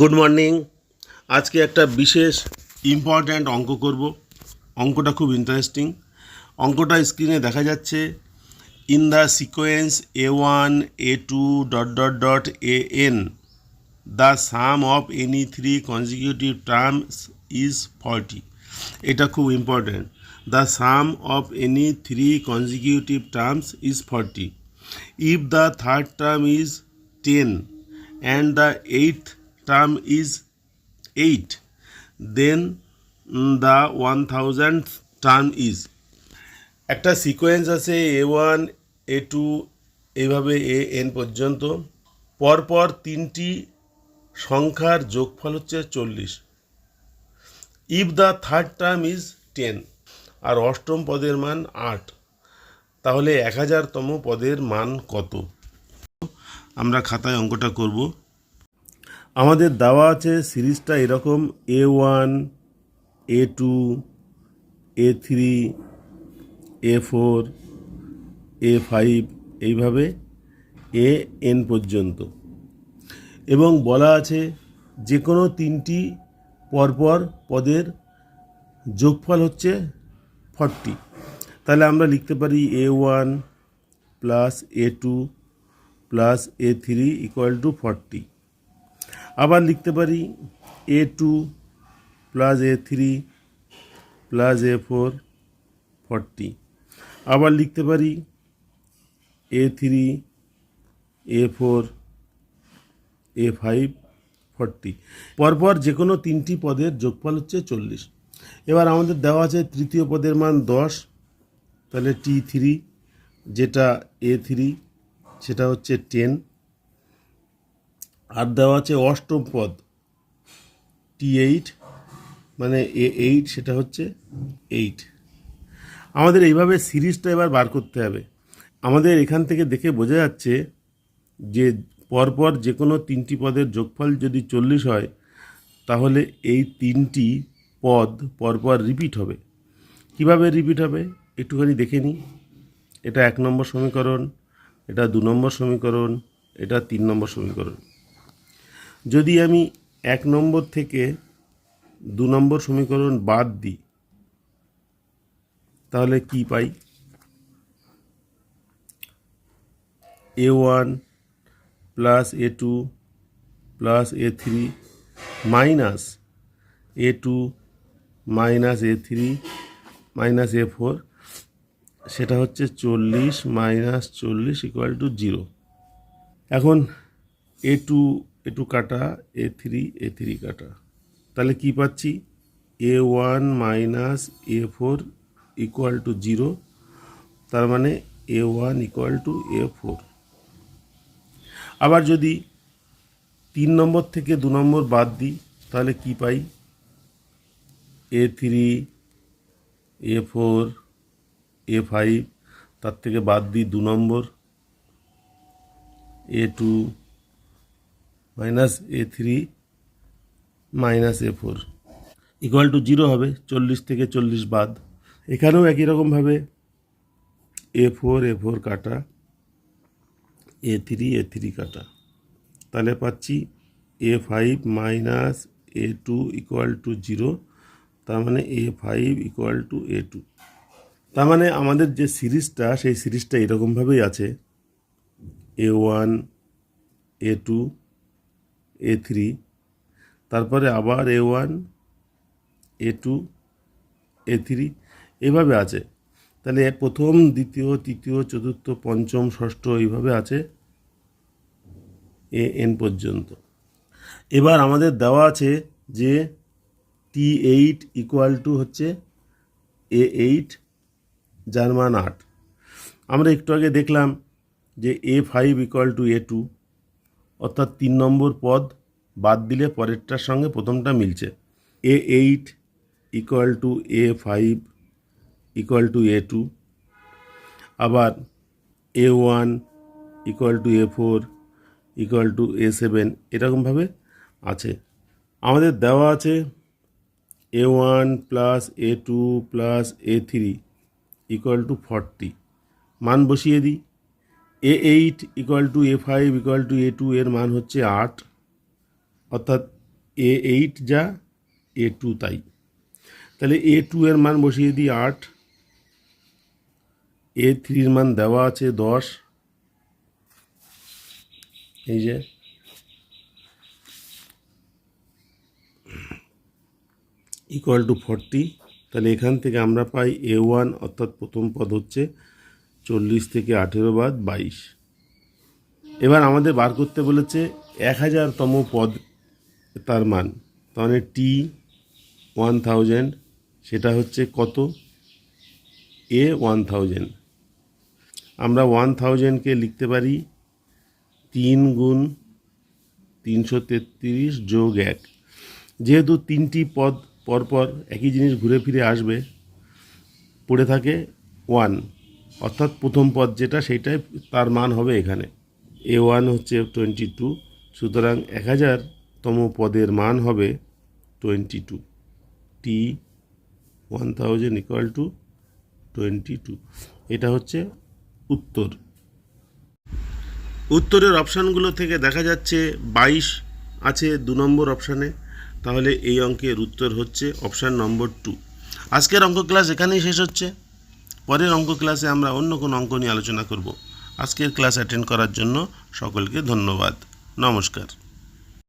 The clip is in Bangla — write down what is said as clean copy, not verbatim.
Good morning. আজকে একটা বিশেষ ইম্পর্ট্যান্ট অঙ্ক করব। অঙ্কটা খুব ইন্টারেস্টিং। অঙ্কটা স্ক্রিনে দেখা যাচ্ছে। In the sequence A1 A2 dot dot dot AN the some of any three consecutive terms is 40। এটা খুব important. The some of any three consecutive terms is 40 if the third term is 10 and the eighth term is 8, then the 1000th term is। একটা সিকোয়েন্স আছে A1 A2 এইভাবে AN পর্যন্ত। পরপর তিনটি সংখ্যার যোগফল হচ্ছে 40 if the third term is 10, আর অষ্টম পদের মান 8। তাহলে 1000তম পদের মান কত? আমরা খাতায় অঙ্কটা করব। আমাদের দেওয়া আছে সিরিজটা এরকম A1 A2 A3 A4 A5 এইভাবে AN পর্যন্ত, এবং বলা আছে যে কোনো তিনটি পরপর পদের যোগফল হচ্ছে 40। তাহলে আমরা লিখতে পারি A1 plus A2 plus A3 equal to 40। আবার লিখতে পারি A2 plus A3 plus A4 40। আবার লিখতে পারি A3 A4 A5 40। পরপর যে কোনো তিনটি পদের যোগফল হচ্ছে 40। এবার আমাদের দেওয়া আছে তৃতীয় পদের মান 10, তাহলে T3, যেটা A3 সেটা হচ্ছে 10। আর দেওয়া আছে অষ্টম পদ T8, মানে A8 সেটা হচ্ছে 8। আমাদের এইভাবে সিরিজটা এবার বার করতে হবে। আমাদের এখান থেকে দেখে বোঝা যাচ্ছে যে পরপর যে কোনো তিনটি পদের যোগফল যদি 40 হয়, তাহলে এই তিনটি পদ পরপর রিপিট হবে। কিভাবে রিপিট হবে একটুখানি দেখে নিই। এটা 1 নম্বর সমীকরণ, এটা 2 নম্বর সমীকরণ, এটা 3 নম্বর সমীকরণ। যদি আমি 1 নম্বর থেকে 2 নম্বর সমীকরণ বাদ দিই, তাহলে কি পাই? A1 plus A2 plus A3 minus A2 minus A3 minus A4, সেটা হচ্ছে 40 মাইনাস 40 ইকুয়াল টু 0। এখন A2 কাটা, A3 কাটা, তাহলে কি পাচ্ছি? A1 minus A4 equal to 0, তার মানে A1 ইকুয়াল টু A4। আবার যদি 3 নম্বর থেকে 2 নম্বর বাদ দিই, তাহলে কি পাই? A3 A4 A5, তার থেকে বাদ দিই 2 নম্বর A2 minus A3 minus A4 equal to 0 হবে। 40 থেকে 40 বাদ। এখানেও একই রকমভাবে A4 কাটা, A3 কাটা, তাহলে পাচ্ছি A5 minus A2 equal to 0, তার মানে A5 ইকুয়াল টু A2। তার মানে আমাদের যে সিরিজটা, সেই সিরিজটা এরকমভাবেই আছে। A1 A2 A3, তারপরে আবার A1 A2 A3 এভাবে আছে। তাহলে প্রথম, দ্বিতীয়, তৃতীয়, চতুর্থ, পঞ্চম, ষষ্ঠ এইভাবে আছে AN পর্যন্ত। এবার আমাদের দেওয়া আছে যে T8 ইকুয়াল টু হচ্ছে A8, যার মান 8। আমরা একটু আগে দেখলাম যে A5 ইকুয়াল টু A2, অর্থাৎ 3 নম্বর পদ বাদ দিলে পরেরটার সঙ্গে প্রথমটা মিলছে। A8 equal to A5 equal to A2, আবার A1 equal to A4 equal to A7, এরকমভাবে আছে। আমাদের দেওয়া আছে A1 plus A2 plus A3 equal to 40। মান বসিয়ে দিই। A8 equal to A5 equal to A2 এর মান হচ্ছে 8, অর্থাৎ A8 যা A2 তাই। তাহলে A2 এর মান বসিয়ে দিই 8, A3 এর মান দেওয়া আছে 10, এই যে ইকুয়াল টু 40। তাহলে এখান থেকে আমরা পাই A1 অর্থাৎ প্রথম পদ হচ্ছে 40 থেকে 18 বাদ 22। এবার আমাদের বার করতে বলেছে 1000তম পদ তার মান, তাহলে T1000 সেটা হচ্ছে কত, A1000। আমরা 1000কে লিখতে পারি 3 গুণ 333 যোগ 1। যেহেতু 3টি পদ পরপর একই জিনিস ঘুরে ফিরে আসবে, পড়ে থাকে 1, অর্থাৎ প্রথম পদ যেটা সেইটাই তার মান হবে এখানে। A1 হচ্ছে 22, সুতরাং 1000তম পদের মান হবে 22। T1000 equal to 22। এটা হচ্ছে উত্তর। উত্তরের অপশানগুলো থেকে দেখা যাচ্ছে 22 আছে 2 নম্বর অপশানে, তাহলে এই অঙ্কের উত্তর হচ্ছে অপশান নম্বর 2। আজকের অঙ্ক ক্লাস এখানেই শেষ হচ্ছে। পরের অঙ্ক ক্লাসে আমরা অন্য কোনো অঙ্ক নিয়ে আলোচনা করব। আজকের ক্লাস অ্যাটেন্ড করার জন্য সকলকে ধন্যবাদ। নমস্কার।